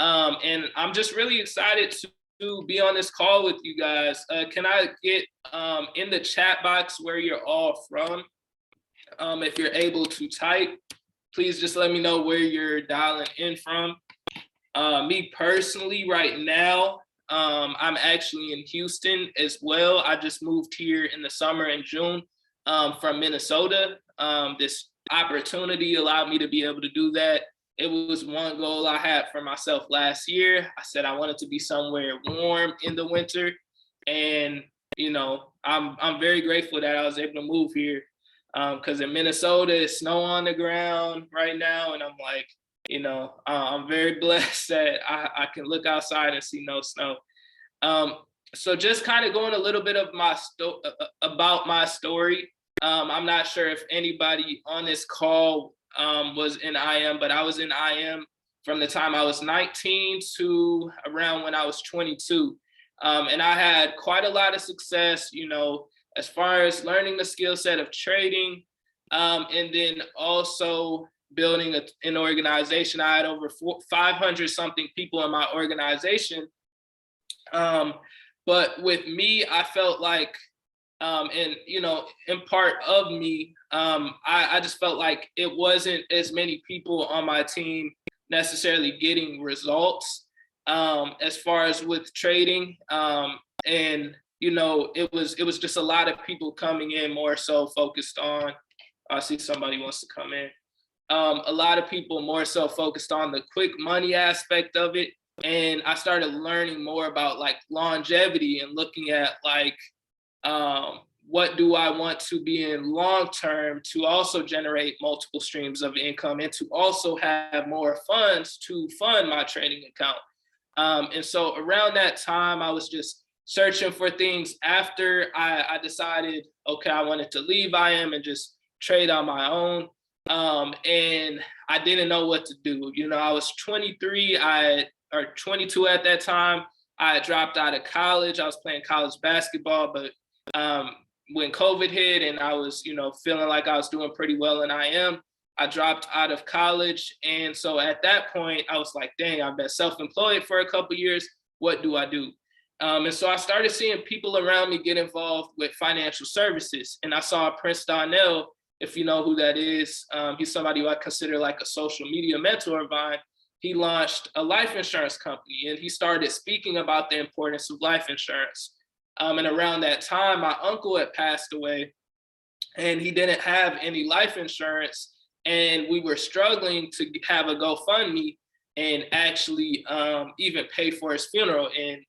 And I'm just really excited to be on this call with you guys. Can I get in the chat box where you're all from? If you're able to type, please just let me know where you're dialing in from. Me personally, right now, I'm actually in Houston as well. I just moved here in the summer in June from Minnesota. This opportunity allowed me to be able to do that. It was one goal I had for myself last year. I said I wanted to be somewhere warm in the winter, and I'm very grateful that I was able to move here. Because in Minnesota, it's snow on the ground right now, and I'm like, I'm very blessed that I can look outside and see no snow. So just kind of going a little bit of about my story. I'm not sure if anybody on this call was in IM, but I was in IM from the time I was 19 to around when I was 22. And I had quite a lot of success, as far as learning the skill set of trading, and then also building an organization. I had over 500 something people in my organization. But with me, I felt like, and in part of me, I just felt like it wasn't as many people on my team necessarily getting results as far as with trading. And it was just a lot of people coming in more so focused on, I see somebody wants to come in. A lot of people more so focused on the quick money aspect of it. And I started learning more about like longevity and looking at like, what do I want to be in long term to also generate multiple streams of income and to also have more funds to fund my trading account. And so around that time, I was just searching for things after I decided, okay, I wanted to leave IM and just trade on my own. And I didn't know what to do. I was 23, or 22 at that time. I had dropped out of college. I was playing college basketball, but when COVID hit and I was, feeling like I was doing pretty well in IM, I dropped out of college. And so at that point, I was like, dang, I've been self-employed for a couple of years. What do I do? And so I started seeing people around me get involved with financial services. And I saw Prince Donnell, if you know who that is. He's somebody who I consider like a social media mentor of mine. He launched a life insurance company and he started speaking about the importance of life insurance. And around that time, my uncle had passed away and he didn't have any life insurance. And we were struggling to have a GoFundMe and actually even pay for his funeral. And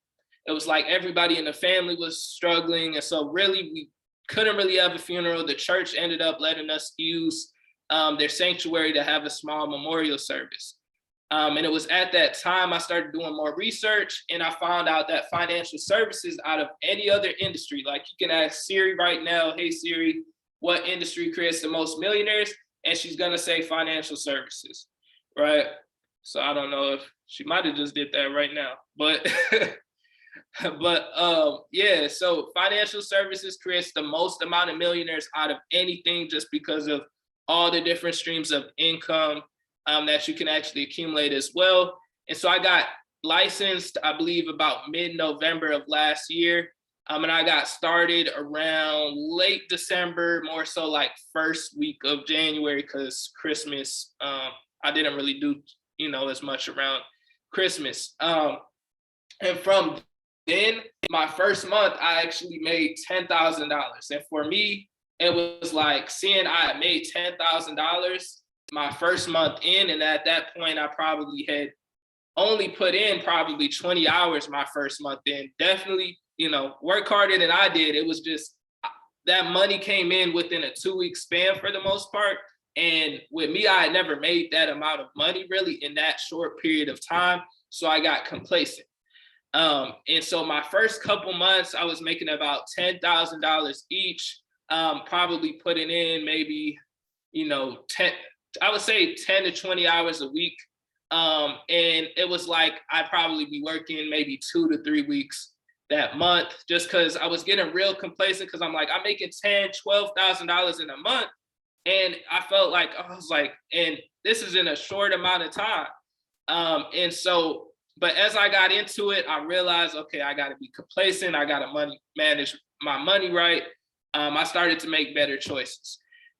it was like everybody in the family was struggling. And so really, we couldn't really have a funeral. The church ended up letting us use their sanctuary to have a small memorial service. And it was at that time I started doing more research and I found out that financial services out of any other industry, like you can ask Siri right now, hey Siri, what industry creates the most millionaires? And she's gonna say financial services, right? So I don't know if she might've just did that right now, but yeah, so financial services creates the most amount of millionaires out of anything just because of all the different streams of income that you can actually accumulate as well. And so I got licensed, I believe about mid-November of last year. And I got started around late December, more so like first week of January, because Christmas, I didn't really do, as much around Christmas. And from then, my first month, I actually made $10,000. And for me, it was like seeing I had made $10,000 my first month in. And at that point, I probably had only put in probably 20 hours my first month in. Definitely, work harder than I did. It was just that money came in within a 2-week span for the most part. And with me, I had never made that amount of money really in that short period of time. So I got complacent. And so my first couple months, I was making about $10,000 each, probably putting in maybe, 10 to 20 hours a week. And it was like, I'd probably be working maybe 2 to 3 weeks that month, just cause I was getting real complacent. Cause I'm like, I'm making $10,000-$12,000 in a month. And I felt like, and this is in a short amount of time. And so But as I got into it, I realized, okay, I got to be complacent. I got to manage my money right. I started to make better choices.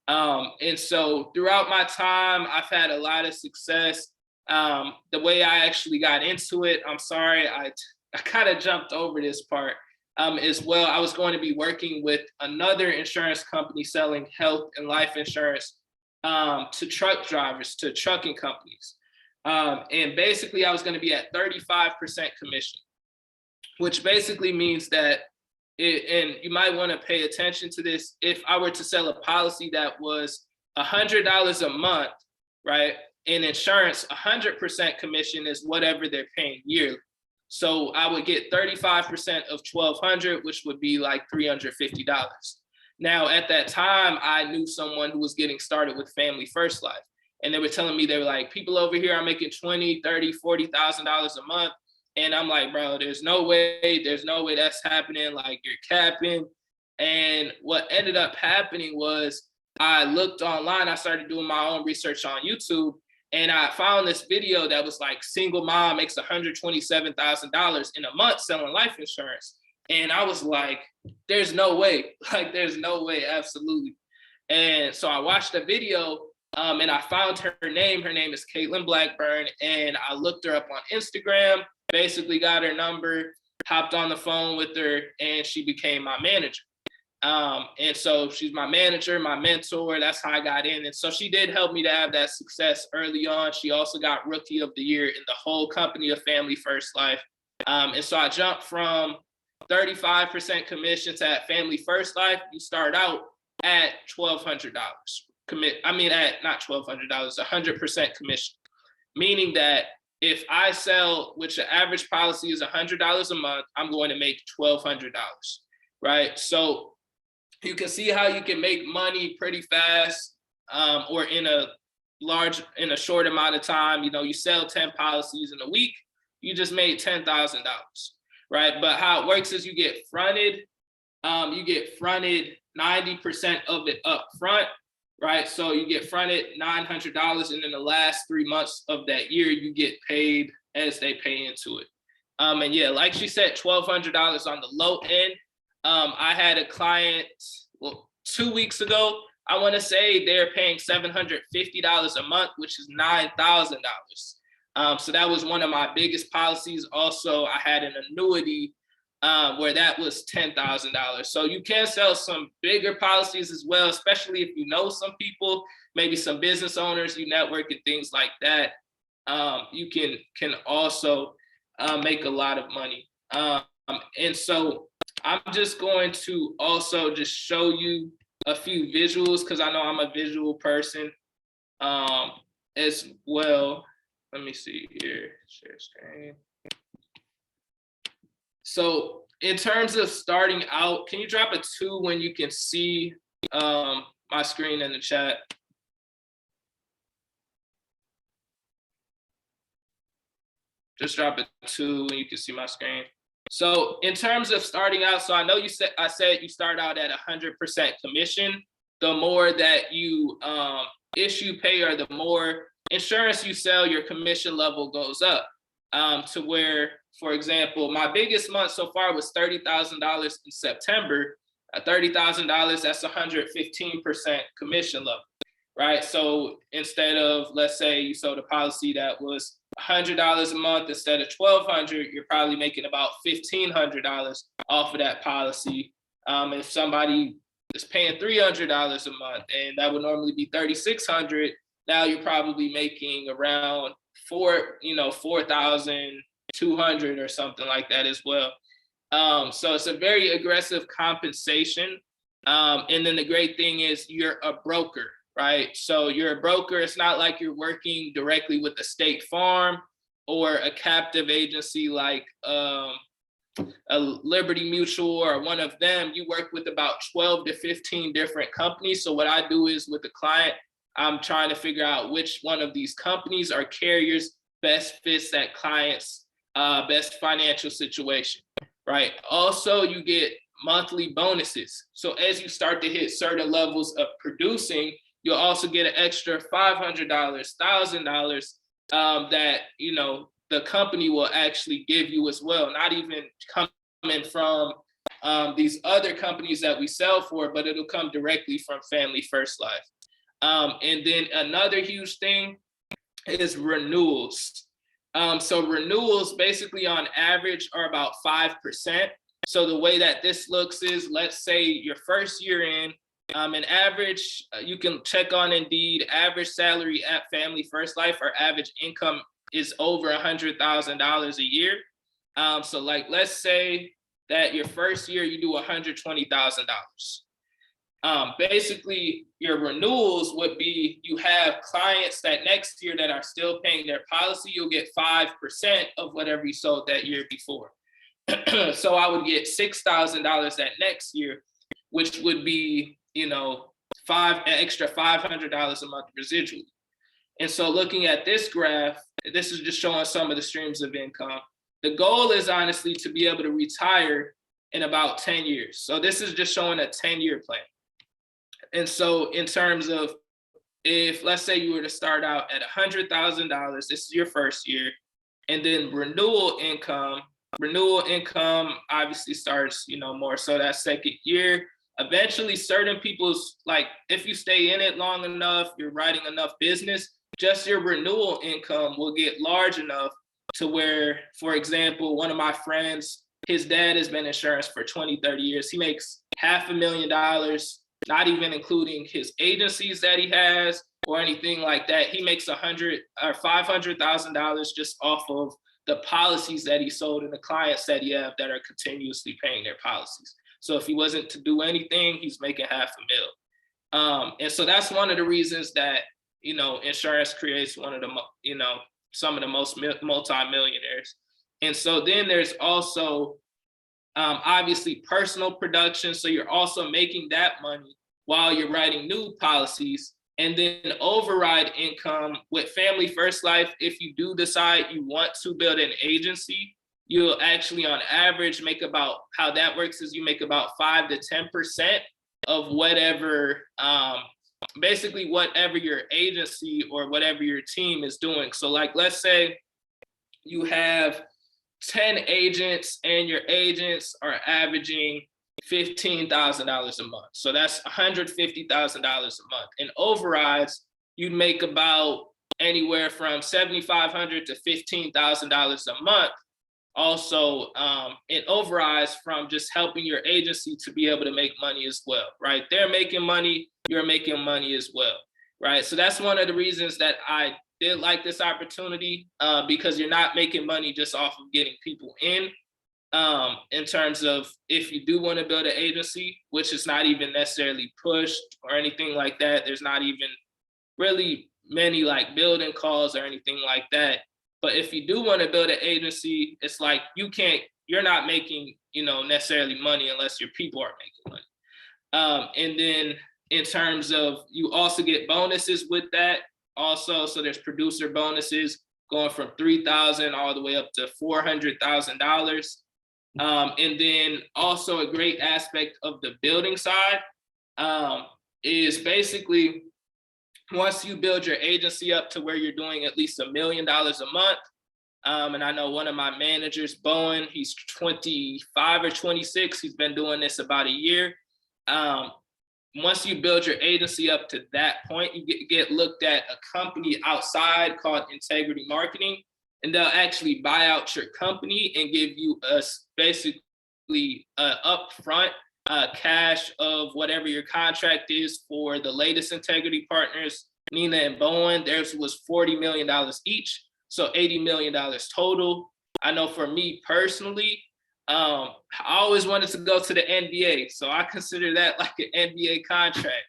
And so throughout my time, I've had a lot of success. The way I actually got into it, I'm sorry, I kind of jumped over this part as well. I was going to be working with another insurance company selling health and life insurance to truck drivers, to trucking companies. And basically, I was going to be at 35% commission, which basically means that, and you might want to pay attention to this, if I were to sell a policy that was $100 a month, right? In insurance, 100% commission is whatever they're paying yearly. So I would get 35% of $1,200, which would be like $350. Now, at that time, I knew someone who was getting started with Family First Life. And they were telling me, they were like, people over here are making $20,000, $30,000, $40,000 a month. And I'm like, bro, there's no way that's happening. Like, you're capping. And what ended up happening was I looked online, I started doing my own research on YouTube, and I found this video that was like, single mom makes $127,000 in a month selling life insurance. And I was like, there's no way, like, there's no way, absolutely. And so I watched the video, and I found her name. Her name is Caitlin Blackburn. And I looked her up on Instagram, basically got her number, hopped on the phone with her, and she became my manager. And so she's my manager, my mentor. That's how I got in. And so she did help me to have that success early on. She also got Rookie of the Year in the whole company of Family First Life. And so I jumped from 35% commission to at Family First Life. You start out at $1,200 not $1,200, 100% commission, meaning that if I sell, which the average policy is $100 a month, I'm going to make $1,200, right? So you can see how you can make money pretty fast, or in a short amount of time. You know, you sell 10 policies in a week, you just made $10,000, right? But how it works is you get fronted 90% of it up front, right? So you get fronted $900, and in the last 3 months of that year, you get paid as they pay into it. And yeah, like she said, $1,200 on the low end. I had a client, 2 weeks ago, I want to say they're paying $750 a month, which is $9,000. So that was one of my biggest policies. Also, I had an annuity where that was $10,000. So you can sell some bigger policies as well, especially if you know some people, maybe some business owners, you network and things like that. You can also make a lot of money. And so I'm just going to also just show you a few visuals, because I know I'm a visual person as well. Let me see here, share screen. So in terms of starting out, can you drop a 2 when you can see my screen in the chat? Just drop a 2 when you can see my screen. So in terms of starting out, so I know I said you start out at 100% commission. The more that you issue pay, or the more insurance you sell, your commission level goes up to where, for example, my biggest month so far was $30,000 in September. $30,000, that's 115% commission level, right? So instead of, let's say you sold a policy that was $100 a month, instead of $1,200, you're probably making about $1,500 off of that policy. If somebody is paying $300 a month, and that would normally be $3,600, now you're probably making around $4,200 or something like that as well. So it's a very aggressive compensation. And then the great thing is you're a broker, right? So you're a broker. It's not like you're working directly with a State Farm or a captive agency like a Liberty Mutual or one of them. You work with about 12 to 15 different companies. So what I do is, with the client, I'm trying to figure out which one of these companies or carriers best fits that client's best financial situation, right? Also, you get monthly bonuses. So as you start to hit certain levels of producing, you'll also get an extra $500, $1,000 that, the company will actually give you as well, not even coming from these other companies that we sell for, but it'll come directly from Family First Life. And then another huge thing is renewals. So renewals basically on average are about 5%. So the way that this looks is, let's say your first year in, an average, you can check on Indeed, average salary at Family First Life, or average income is over $100,000 a year. So like, let's say that your first year you do $120,000. Basically, your renewals would be, you have clients that next year that are still paying their policy, you'll get 5% of whatever you sold that year before. So I would get $6,000 that next year, which would be, extra $500 a month residually. And so looking at this graph, this is just showing some of the streams of income. The goal is honestly to be able to retire in about 10 years. So this is just showing a 10-year plan. And so in terms of, if let's say you were to start out at $100,000, this is your first year, and then renewal income obviously starts, more so that second year. Eventually, certain people's, like, if you stay in it long enough, you're writing enough business, just your renewal income will get large enough to where, for example, one of my friends, his dad has been in insurance for 20, 30 years. He makes $500,000, not even including his agencies that he has or anything like that. He makes $100,000 or $500,000 just off of the policies that he sold and the clients that he have that are continuously paying their policies. So if he wasn't to do anything, he's making $500,000. And so that's one of the reasons that, insurance creates one of the, some of the most multi-millionaires. And so then there's also obviously personal production. So you're also making that money while you're writing new policies. And then override income with Family First Life, if you do decide you want to build an agency, you'll actually on average make about, how that works is you make about 5 to 10% of whatever, basically whatever your agency or whatever your team is doing. So like, let's say you have 10 agents and your agents are averaging $15,000 a month. So that's $150,000 a month. In overrides, you'd make about anywhere from $7,500 to $15,000 a month. Also, in overrides from just helping your agency to be able to make money as well, right? They're making money, you're making money as well, right? So that's one of the reasons that I did like this opportunity, because you're not making money just off of getting people in terms of, if you do want to build an agency, which is not even necessarily pushed or anything like that. There's not even really many like building calls or anything like that. But if you do want to build an agency, it's like you're not making, necessarily money unless your people aren't making money. And then in terms of, you also get bonuses with that also. So there's producer bonuses going from $3,000 all the way up to $400,000. And then also a great aspect of the building side is basically, once you build your agency up to where you're doing at least $1 million a month, and I know one of my managers, Bowen, he's 25 or 26, he's been doing this about a year. Once you build your agency up to that point, you get looked at a company outside called Integrity Marketing, and they'll actually buy out your company and give you basically upfront cash of whatever your contract is. For the latest Integrity partners, Nina and Bowen, theirs was $40 million each, so $80 million total. I know for me personally, I always wanted to go to the NBA, so I consider that like an NBA contract.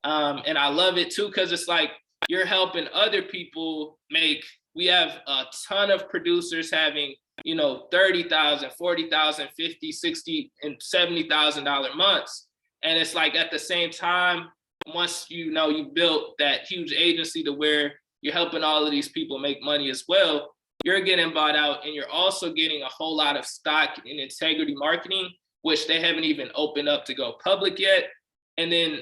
And I love it too, because it's like you're helping other people make. We have a ton of producers having, $30,000, $40,000, $50,000, $60,000, and $70,000 months. And it's like, at the same time, once you built that huge agency to where you're helping all of these people make money as well, you're getting bought out, and you're also getting a whole lot of stock in Integrity Marketing, which they haven't even opened up to go public yet. And then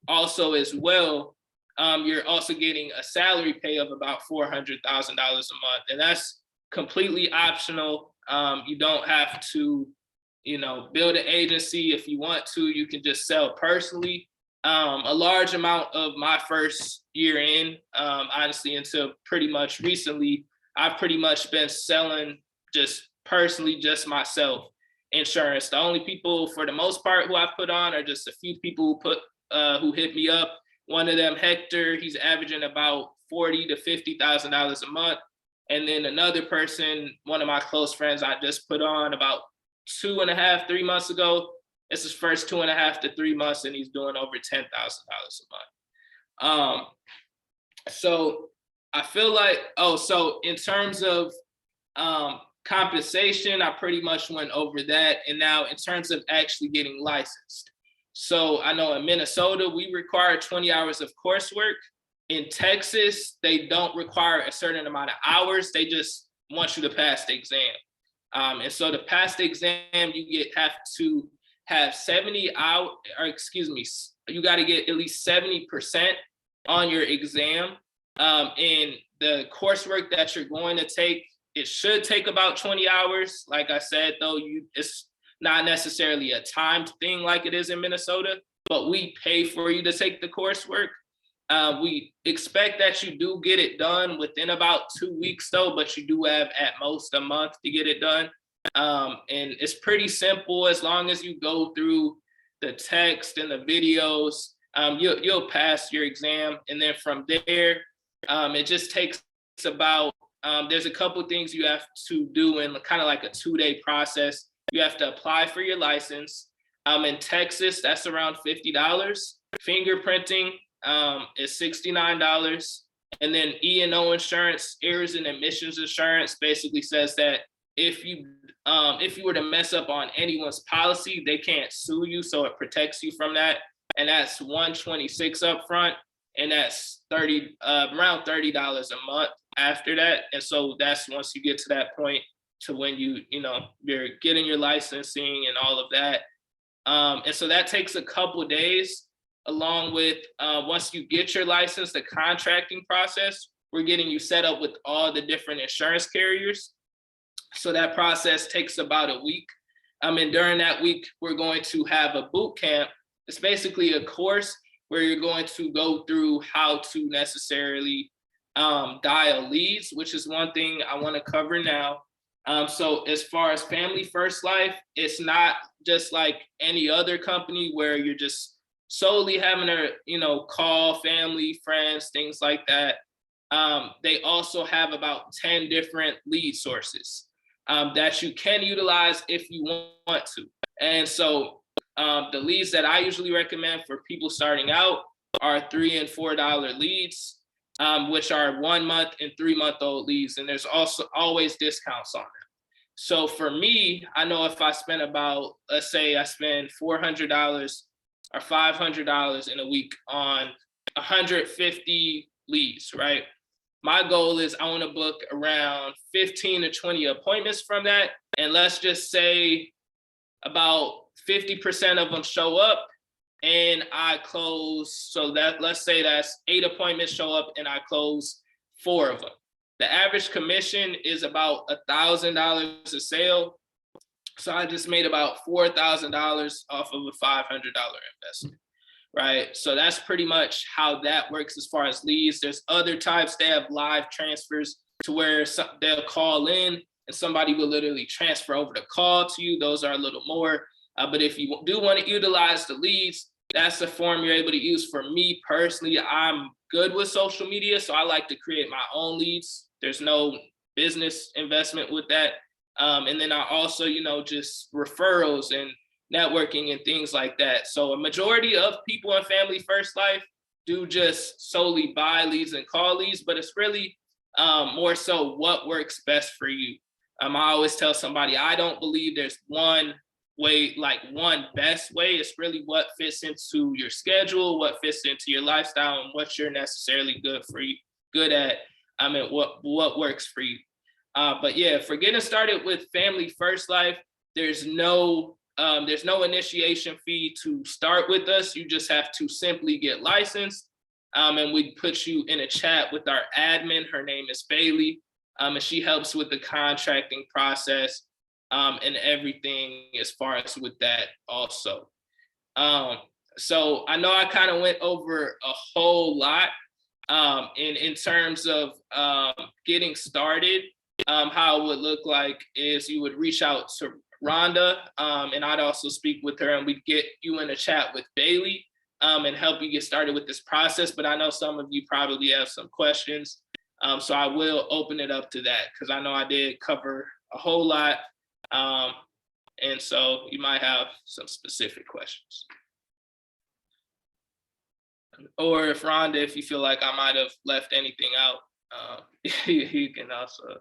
also as well, you're also getting a salary pay of about $400,000 a month. And that's completely optional. You don't have to, build an agency. If you want to, you can just sell personally. A large amount of my first year in, honestly, until pretty much recently, I've pretty much been selling just personally, just myself insurance. The only people, for the most part, who I put on are just a few people who hit me up. One of them, Hector, he's averaging about $40,000 to $50,000 a month. And then another person, one of my close friends, I just put on about 2.5, 3 months ago. It's his first 2.5 to 3 months, and he's doing over $10,000 a month. So I feel like, so in terms of compensation, I pretty much went over that. And now in terms of actually getting licensed. So I know in Minnesota, we require 20 hours of coursework. In Texas, they don't require a certain amount of hours. They just want you to pass the exam. And so to pass the exam, you have to have 70 hours, or excuse me, you got to get at least 70% on your exam. And the coursework that you're going to take, it should take about 20 hours. Like I said, though, it's not necessarily a timed thing like it is in Minnesota, but we pay for you to take the coursework. We expect that you do get it done within about 2 weeks, though, but you do have at most a month to get it done. And it's pretty simple. As long as you go through the text and the videos, you'll pass your exam. And then from there, it just takes about, there's a couple things you have to do in kind of like a 2-day process. You have to apply for your license. In Texas, that's around $50. Fingerprinting is $69. And then E&O insurance, errors and omissions insurance, basically says that if you were to mess up on anyone's policy, they can't sue you, so it protects you from that. And that's $126 up front, and that's around $30 a month after that. And so that's once you get to that point to when you're getting your licensing and all of that. And so that takes a couple days, along with once you get your license, the contracting process. We're getting you set up with all the different insurance carriers. So that process takes about a week. And during that week, we're going to have a boot camp. It's basically a course where you're going to go through how to necessarily dial leads, which is one thing I want to cover now. So as far as Family First Life, it's not just like any other company where you're just solely having to, call family, friends, things like that. They also have about 10 different lead sources that you can utilize if you want to. And so the leads that I usually recommend for people starting out are $3 and $4 leads, which are 1 month and 3-month-old leads. And there's also always discounts on them. So for me, I know if I spend about, let's say I spend $400 or $500 in a week on 150 leads, right? My goal is I want to book around 15 to 20 appointments from that. And let's just say about 50% of them show up and I close. So that, let's say that's 8 appointments show up and I close 4 of them. The average commission is about $1,000 a sale. So I just made about $4,000 off of a $500 investment, right? So that's pretty much how that works as far as leads. There's other types. They have live transfers to where they'll call in and somebody will literally transfer over the call to you. Those are a little more. But if you do want to utilize the leads, that's the form you're able to use. For me personally, I'm good with social media, so I like to create my own leads. There's no business investment with that. And then I also, just referrals and networking and things like that. So a majority of people in Family First Life do just solely buy leads and call leads, but it's really more so what works best for you. I always tell somebody, I don't believe there's one way, like one best way. It's really what fits into your schedule, what fits into your lifestyle, and what you're necessarily good at. What works for you. But yeah, for getting started with Family First Life, there's no initiation fee to start with us. You just have to simply get licensed. And we put you in a chat with our admin. Her name is Bailey. And she helps with the contracting process and everything as far as with that also. So I know I kind of went over a whole lot in terms of getting started. How it would look like is you would reach out to Rhonda, and I'd also speak with her, and we'd get you in a chat with Bailey and help you get started with this process. But I know some of you probably have some questions, so I will open it up to that because I know I did cover a whole lot, and so you might have some specific questions. Or if Rhonda, if you feel like I might have left anything out, you can also.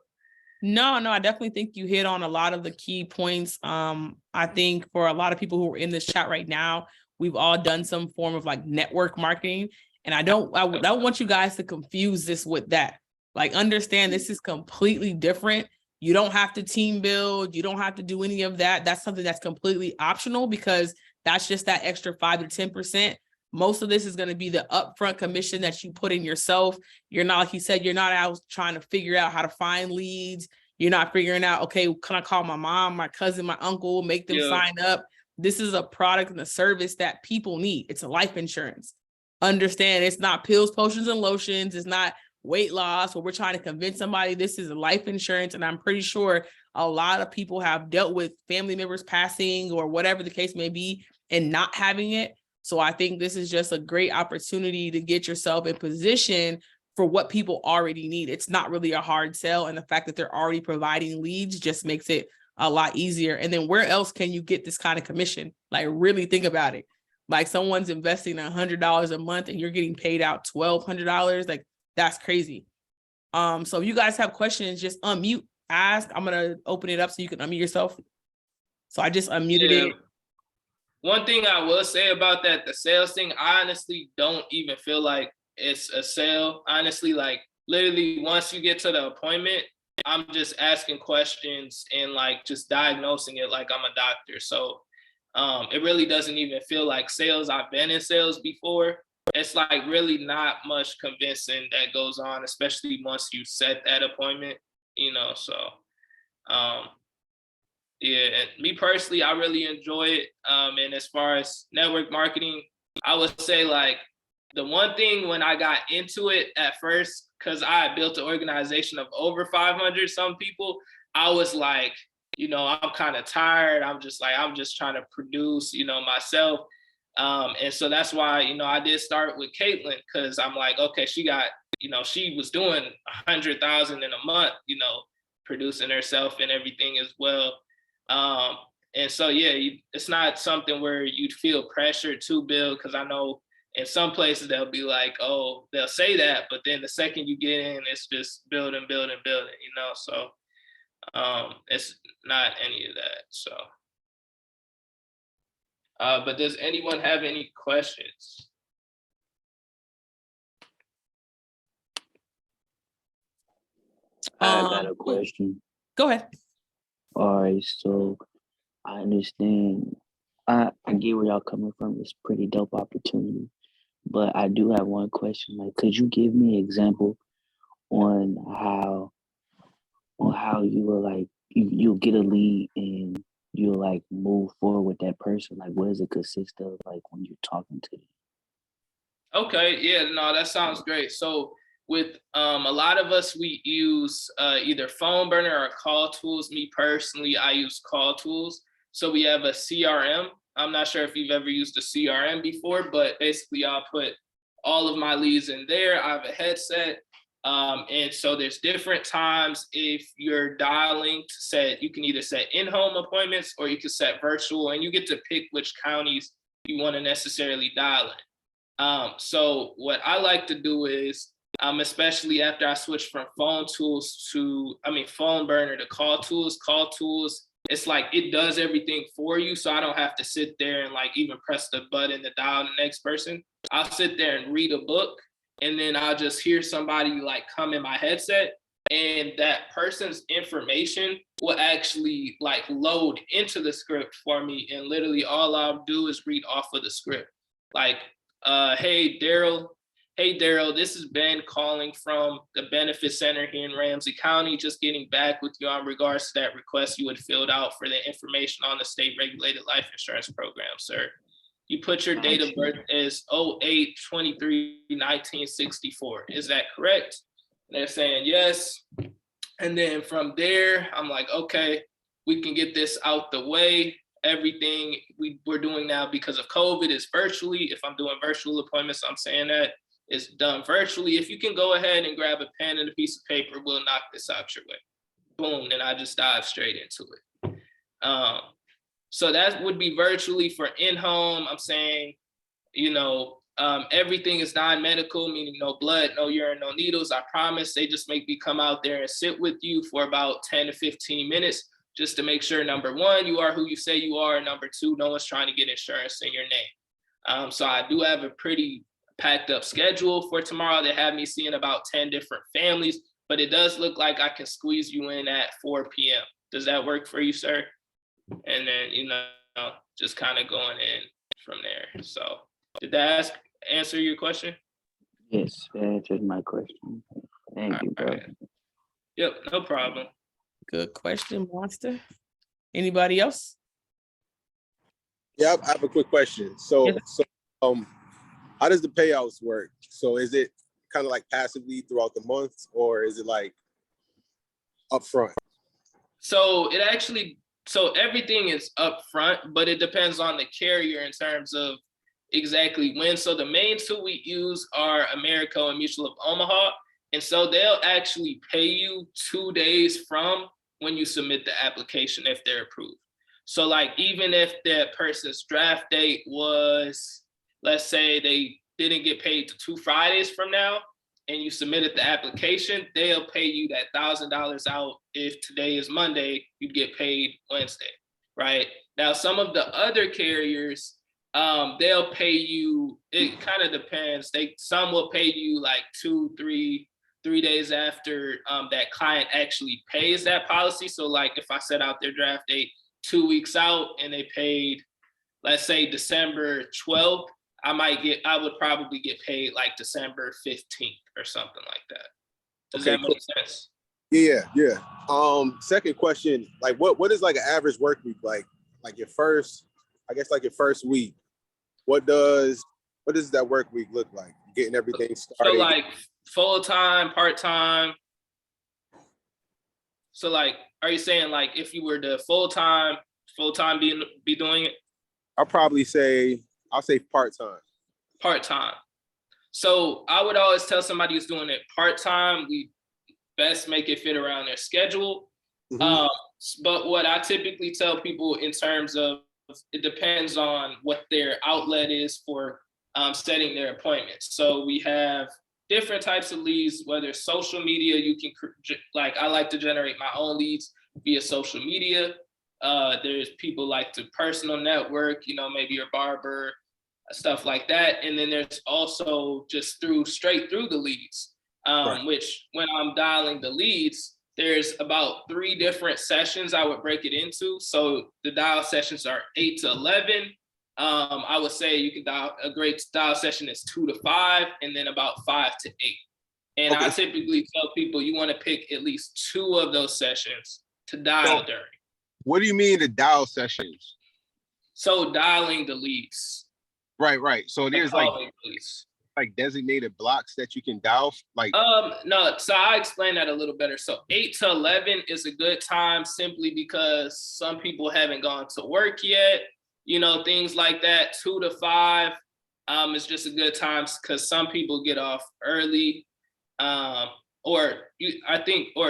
No, I definitely think you hit on a lot of the key points. I think for a lot of people who are in this chat right now, we've all done some form of like network marketing. And I don't want you guys to confuse this with that. Like, understand this is completely different. You don't have to team build. You don't have to do any of that. That's something that's completely optional because that's just that extra 5 to 10%. Most of this is going to be the upfront commission that you put in yourself. You're not, like he said, you're not out trying to figure out how to find leads. You're not figuring out, okay, can I call my mom, my cousin, my uncle, make them sign up? This is a product and a service that people need. It's a life insurance. Understand, it's not pills, potions, and lotions. It's not weight loss where we're trying to convince somebody. This is a life insurance. And I'm pretty sure a lot of people have dealt with family members passing or whatever the case may be and not having it. So I think this is just a great opportunity to get yourself in position for what people already need. It's not really a hard sell. And the fact that they're already providing leads just makes it a lot easier. And then where else can you get this kind of commission? Like, really think about it. Like, someone's investing $100 a month and you're getting paid out $1,200. Like, that's crazy. So if you guys have questions, just unmute, ask. I'm going to open it up so you can unmute yourself. So I just unmuted it. One thing I will say about that, the sales thing, I honestly don't even feel like it's a sale. Honestly, like literally once you get to the appointment, I'm just asking questions and like just diagnosing it like I'm a doctor. So it really doesn't even feel like sales. I've been in sales before. It's like really not much convincing that goes on, especially once you set that appointment, so yeah, and me personally, I really enjoy it. And as far as network marketing, I would say like the one thing when I got into it at first, because I had built an organization of over 500 some people, I was like, I'm kind of tired. I'm just trying to produce, myself. And so that's why, I did start with Caitlin, because I'm like, okay, she got, she was doing 100,000 in a month, producing herself and everything as well. And so, yeah, it's not something where you'd feel pressure to build, because I know in some places they'll be like, oh, they'll say that, but then the second you get in, it's just building, so it's not any of that. So, but does anyone have any questions? I got a question. Go ahead. All right, so I understand. I get where y'all coming from. It's a pretty dope opportunity. But I do have one question. Like, could you give me an example on how you were like, you'll get a lead and you'll like move forward with that person? Like, what does it consist of, like, when you're talking to them? Okay, yeah, no, that sounds great. So with a lot of us, we use either phone burner or call tools. Me personally, I use call tools. So we have a CRM. I'm not sure if you've ever used a CRM before, but basically I'll put all of my leads in there. I have a headset. And so there's different times if you're dialing to set, you can either set in-home appointments or you can set virtual, and you get to pick which counties you want to necessarily dial in. So what I like to do is, especially after I switched from phone burner to call tools, it's like it does everything for you. So I don't have to sit there and like even press the button to dial the next person. I'll sit there and read a book, and then I'll just hear somebody like come in my headset, and that person's information will actually like load into the script for me. And literally all I'll do is read off of the script. Like, hey, Daryl, Hey, Daryl, this is Ben calling from the Benefit Center here in Ramsey County. Just getting back with you on regards to that request you had filled out for the information on the state regulated life insurance program, sir. You put your date of birth as 08/23/1964. Is that correct? They're saying yes. And then from there, I'm like, okay, we can get this out the way. Everything we're doing now because of COVID is virtually. If I'm doing virtual appointments, I'm saying that it's done virtually. If you can go ahead and grab a pen and a piece of paper, we'll knock this out your way. Boom, and I just dive straight into it. So that would be virtually. For in-home, I'm saying, everything is non-medical, meaning no blood, no urine, no needles. I promise. They just make me come out there and sit with you for about 10 to 15 minutes just to make sure, number one, you are who you say you are. And number two, no one's trying to get insurance in your name. So I do have a pretty packed up schedule for tomorrow. They have me seeing about 10 different families, but it does look like I can squeeze you in at 4 p.m. Does that work for you, sir? And then, just kind of going in from there. So did that answer your question? Yes, that answered my question. Thank you, bro. Right. Yep, no problem. Good question, Monster. Anybody else? Yeah, I have a quick question. So, Yes. how does the payouts work? So is it kind of like passively throughout the month, or is it like upfront? So everything is upfront, but it depends on the carrier in terms of exactly when. So the main two we use are Americo and Mutual of Omaha. And so they'll actually pay you 2 days from when you submit the application if they're approved. So like, even if that person's draft date was, let's say they didn't get paid to 2 Fridays from now, and you submitted the application, they'll pay you that $1,000 out. If today is Monday, you'd get paid Wednesday, right? Now, some of the other carriers, they'll pay you, it kind of depends. Some will pay you like 3 days after that client actually pays that policy. So like, if I set out their draft date 2 weeks out and they paid, let's say December 12th, I would probably get paid like December 15th or something like that. Does that make sense? Yeah. Second question, like what is like an average work week like? Like your first week. What does that work week look like? Getting everything started. So like full-time, part-time. So like, are you saying like if you were to full-time be doing it? I'll say part-time. Part-time. So I would always tell somebody who's doing it part-time, we best make it fit around their schedule. Mm-hmm. But what I typically tell people in terms of, it depends on what their outlet is for setting their appointments. So we have different types of leads, whether it's social media, you can, like I like to generate my own leads via social media. There's people like to personal network, maybe your barber, stuff like that. And then there's also just straight through the leads, right. Which when I'm dialing the leads, there's about 3 different sessions I would break it into. So the dial sessions are 8 to 11. I would say you can dial, a great dial session is 2 to 5, and then about 5 to 8. And okay. I typically tell people you want to pick at least 2 of those sessions to dial during. What do you mean the dial sessions? So dialing the leads. Right. So there's like designated blocks that you can dial, like no, so I explain that a little better. So 8 to 11 is a good time simply because some people haven't gone to work yet, things like that. 2 to 5 is just a good time because some people get off early, or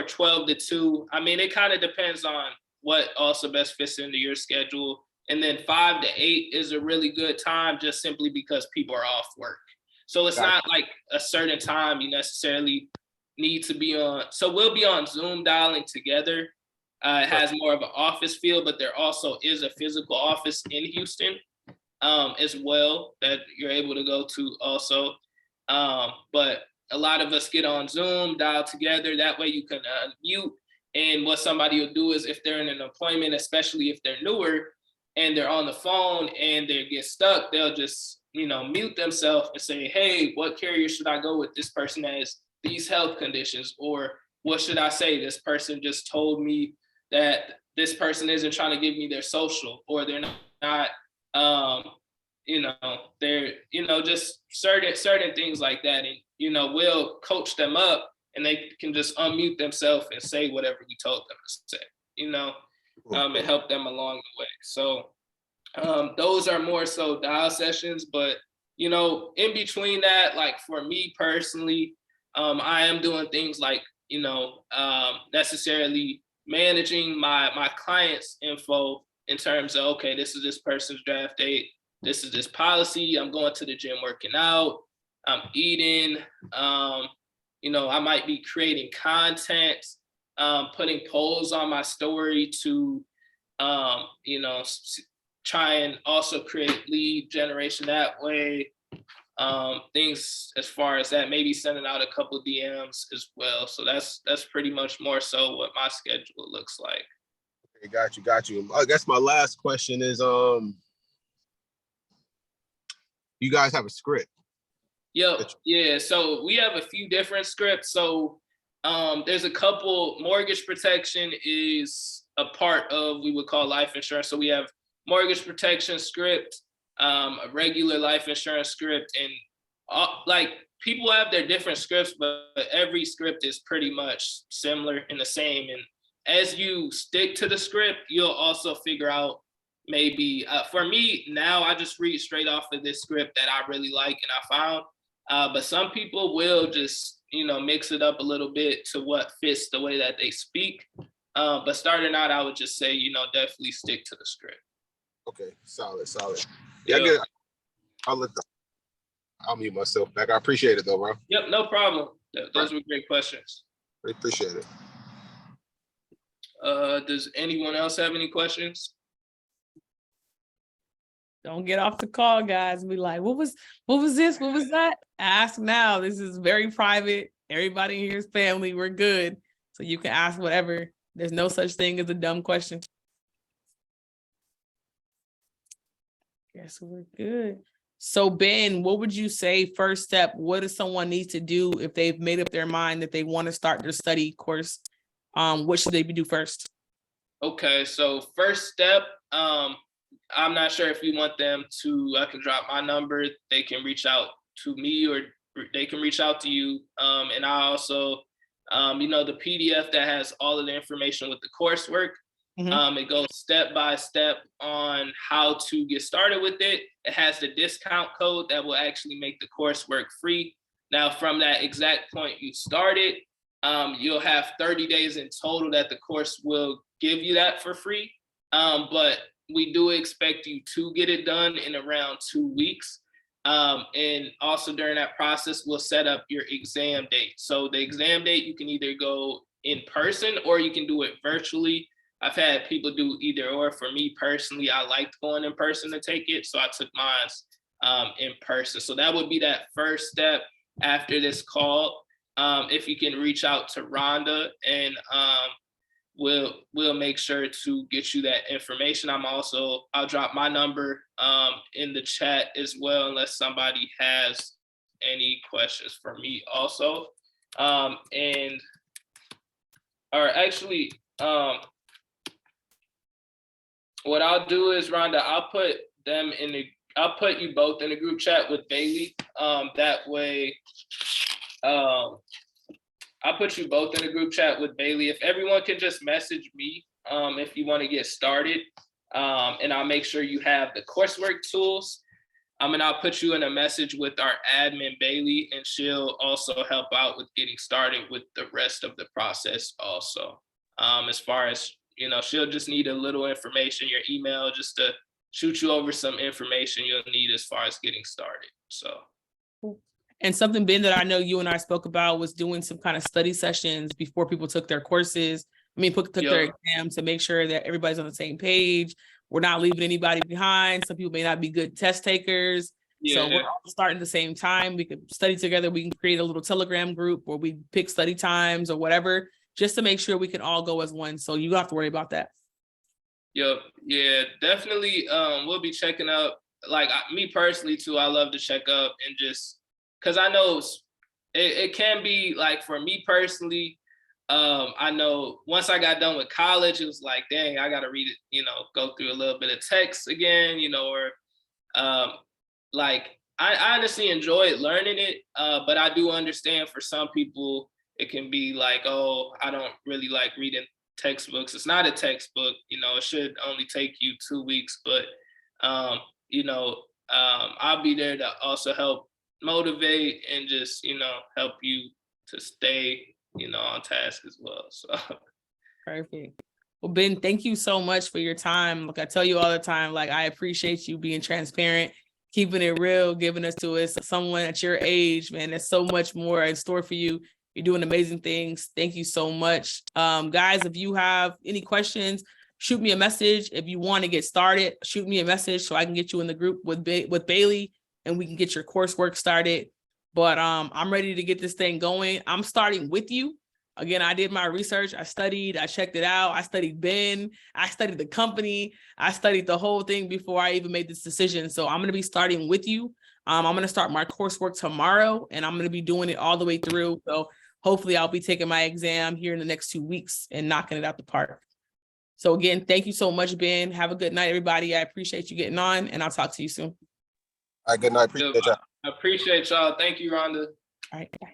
12 to 2. I mean, it kind of depends on what also best fits into your schedule. And then 5 to 8 is a really good time just simply because people are off work. So it's not like a certain time you necessarily need to be on. So we'll be on Zoom dialing together. It has more of an office feel, but there also is a physical office in Houston as well that you're able to go to also. But a lot of us get on Zoom, dial together. That way you can mute. And what somebody will do is if they're in an appointment, especially if they're newer, and they're on the phone and they get stuck, they'll just mute themselves and say, hey, what carrier should I go with? This person has these health conditions, or what should I say? This person just told me that this person isn't trying to give me their social, or they're not they're, just certain things like that. And, we'll coach them up and they can just unmute themselves and say whatever we told them to say, and help them along the way. So those are more so dial sessions, but, in between that, like for me personally, I am doing things like, necessarily managing my clients' info in terms of, okay, this is this person's draft date. This is this policy. I'm going to the gym working out. I'm eating. I might be creating content, putting polls on my story to, try and also create lead generation that way. Things as far as that, maybe sending out a couple DMs as well. So that's pretty much more so what my schedule looks like. Okay, got you. I guess my last question is, you guys have a script? Yep. Yeah. So we have a few different scripts. So there's a couple. Mortgage protection is a part of, we would call life insurance. So we have mortgage protection script, a regular life insurance script, and like people have their different scripts, but every script is pretty much similar and the same. And as you stick to the script, you'll also figure out maybe, for me now, I just read straight off of this script that I really like and I found. But some people will just, mix it up a little bit to what fits the way that they speak. But starting out, I would just say, definitely stick to the script. Okay, solid. Yeah, I get it. I'll mute myself back. I appreciate it though, bro. Yep, no problem. Those were great questions. I appreciate it. Does anyone else have any questions? Don't get off the call, guys. Be like, what was this? What was that? Ask now. This is very private. Everybody here is family. We're good. So you can ask whatever. There's no such thing as a dumb question. Guess we're good. So Ben, what would you say first step? What does someone need to do if they've made up their mind that they want to start their study course? What should they do first? Okay, so first step, I'm not sure if you want them to, I can drop my number. They can reach out to me or they can reach out to you. And I also, the PDF that has all of the information with the coursework, it goes step by step on how to get started with it. It has the discount code that will actually make the coursework free. Now, from that exact point you started, you'll have 30 days in total that the course will give you that for free. But we do expect you to get it done in around 2 weeks. And also during that process, we'll set up your exam date. So the exam date, you can either go in person or you can do it virtually. I've had people do either or. For me personally, I liked going in person to take it, so I took mine in person. So that would be that first step after this call. If you can reach out to Rhonda, and we'll make sure to get you that information. I'll drop my number in the chat as well, unless somebody has any questions for me also. What I'll do is, Rhonda, I'll put you both in a group chat with Bailey. That way, I'll put you both in a group chat with Bailey. If everyone can just message me if you want to get started, and I'll make sure you have the coursework tools. And I'll put you in a message with our admin, Bailey, and she'll also help out with getting started with the rest of the process also. As far as, she'll just need a little information, your email, just to shoot you over some information you'll need as far as getting started. So. And something, Ben, that I know you and I spoke about was doing some kind of study sessions before people took their courses. Took their exam, to make sure that everybody's on the same page. We're not leaving anybody behind. Some people may not be good test takers. So we're all starting at the same time. We could study together. We can create a little Telegram group where we pick study times or whatever, just to make sure we can all go as one. So you don't have to worry about that. Yep. Yeah, definitely. We'll be checking up like me personally too, I love to check up and just, cause I know it can be like, for me personally, I know once I got done with college, it was like, dang, I got to read it, you know, go through a little bit of text again, you know, or like I honestly enjoyed learning it, but I do understand for some people it can be like, oh, I don't really like reading textbooks. It's not a textbook, you know, it should only take you 2 weeks, but you know, I'll be there to also help motivate and just, you know, help you to stay, you know, on task as well. So Perfect. Well, Ben, thank you so much for your time. Like I tell you all the time, like I appreciate you being transparent, keeping it real, giving us to us. Someone at your age, man, there's so much more in store for you. You're doing amazing things. Thank you so much. Guys, if you have any questions, shoot me a message. If you want to get started, shoot me a message so I can get you in the group with Bailey and we can get your coursework started. But I'm ready to get this thing going. I'm starting with you. Again, I did my research. I studied, I checked it out. I studied Ben. I studied the company. I studied the whole thing before I even made this decision. So I'm going to be starting with you. I'm going to start my coursework tomorrow and I'm going to be doing it all the way through. So hopefully I'll be taking my exam here in the next 2 weeks and knocking it out the park. So again, thank you so much, Ben. Have a good night, everybody. I appreciate you getting on and I'll talk to you soon. All right, good night. Appreciate y'all. I appreciate y'all. Thank you, Rhonda. All right, bye.